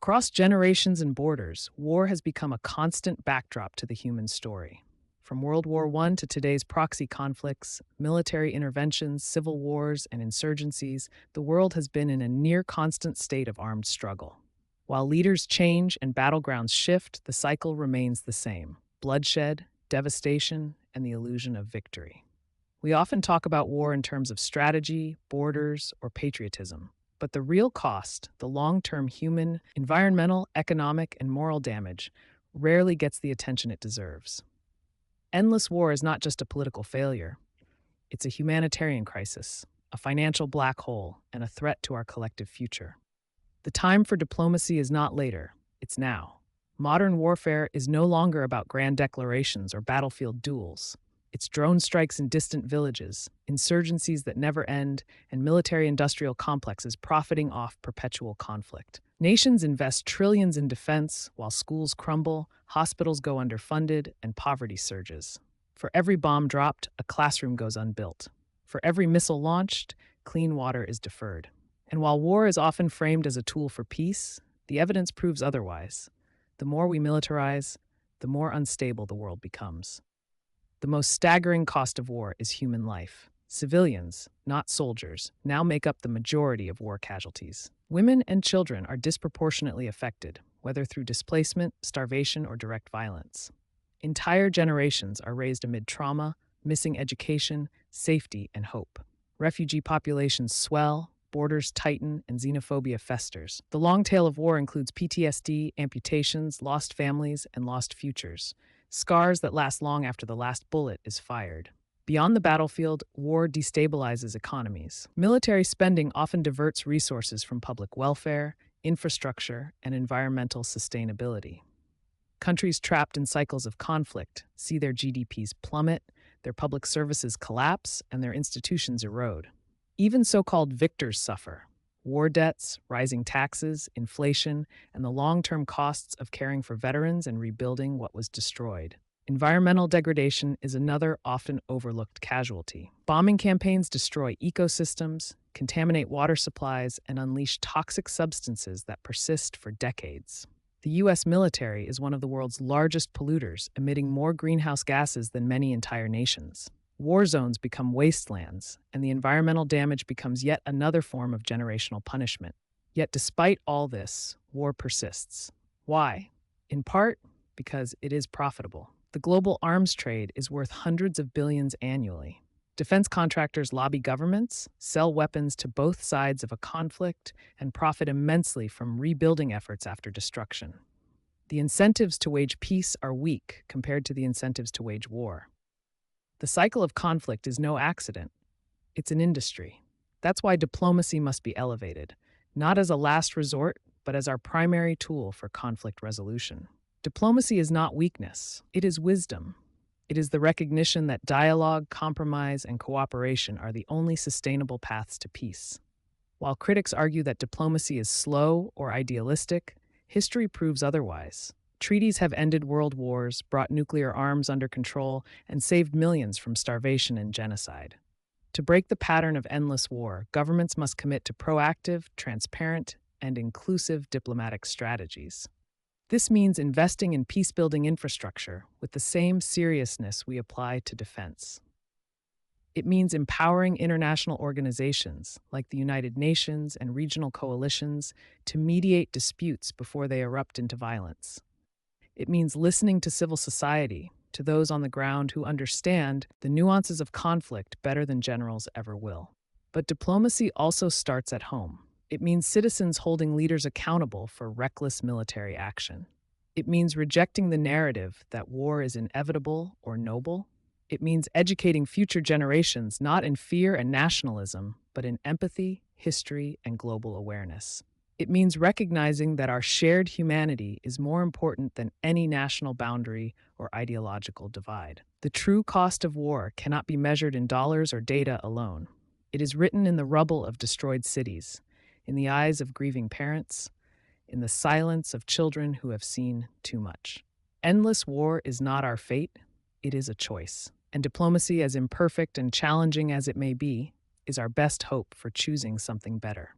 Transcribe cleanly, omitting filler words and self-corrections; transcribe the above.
Across generations and borders, war has become a constant backdrop to the human story. From World War I to today's proxy conflicts, military interventions, civil wars, and insurgencies, the world has been in a near constant state of armed struggle. While leaders change and battlegrounds shift, the cycle remains the same: bloodshed, devastation, and the illusion of victory. We often talk about war in terms of strategy, borders, or patriotism. But the real cost, the long-term human, environmental, economic, and moral damage, rarely gets the attention it deserves. Endless war is not just a political failure. It's a humanitarian crisis, a financial black hole, and a threat to our collective future. The time for diplomacy is not later, it's now. Modern warfare is no longer about grand declarations or battlefield duels. It's drone strikes in distant villages, insurgencies that never end, and military-industrial complexes profiting off perpetual conflict. Nations invest trillions in defense, while schools crumble, hospitals go underfunded, and poverty surges. For every bomb dropped, a classroom goes unbuilt. For every missile launched, clean water is deferred. And while war is often framed as a tool for peace, the evidence proves otherwise. The more we militarize, the more unstable the world becomes. The most staggering cost of war is human life. Civilians, not soldiers, now make up the majority of war casualties. Women and children are disproportionately affected, whether through displacement, starvation, or direct violence. Entire generations are raised amid trauma, missing education, safety, and hope. Refugee populations swell, borders tighten, and xenophobia festers. The long tail of war includes PTSD, amputations, lost families, and lost futures. Scars that last long after the last bullet is fired. Beyond the battlefield, war destabilizes economies. Military spending often diverts resources from public welfare, infrastructure, and environmental sustainability. Countries trapped in cycles of conflict see their GDPs plummet, their public services collapse, and their institutions erode. Even so-called victors suffer. War debts, rising taxes, inflation, and the long-term costs of caring for veterans and rebuilding what was destroyed. Environmental degradation is another often overlooked casualty. Bombing campaigns destroy ecosystems, contaminate water supplies, and unleash toxic substances that persist for decades. The U.S. military is one of the world's largest polluters, emitting more greenhouse gases than many entire nations. War zones become wastelands, and the environmental damage becomes yet another form of generational punishment. Yet despite all this, war persists. Why? In part, because it is profitable. The global arms trade is worth hundreds of billions annually. Defense contractors lobby governments, sell weapons to both sides of a conflict, and profit immensely from rebuilding efforts after destruction. The incentives to wage peace are weak compared to the incentives to wage war. The cycle of conflict is no accident. It's an industry. That's why diplomacy must be elevated, not as a last resort, but as our primary tool for conflict resolution. Diplomacy is not weakness. It is wisdom. It is the recognition that dialogue, compromise, and cooperation are the only sustainable paths to peace. While critics argue that diplomacy is slow or idealistic, history proves otherwise. Treaties have ended world wars, brought nuclear arms under control, and saved millions from starvation and genocide. To break the pattern of endless war, governments must commit to proactive, transparent, and inclusive diplomatic strategies. This means investing in peace-building infrastructure with the same seriousness we apply to defense. It means empowering international organizations like the United Nations and regional coalitions to mediate disputes before they erupt into violence. It means listening to civil society, to those on the ground who understand the nuances of conflict better than generals ever will. But diplomacy also starts at home. It means citizens holding leaders accountable for reckless military action. It means rejecting the narrative that war is inevitable or noble. It means educating future generations not in fear and nationalism, but in empathy, history, and global awareness. It means recognizing that our shared humanity is more important than any national boundary or ideological divide. The true cost of war cannot be measured in dollars or data alone. It is written in the rubble of destroyed cities, in the eyes of grieving parents, in the silence of children who have seen too much. Endless war is not our fate, it is a choice. And diplomacy, as imperfect and challenging as it may be, is our best hope for choosing something better.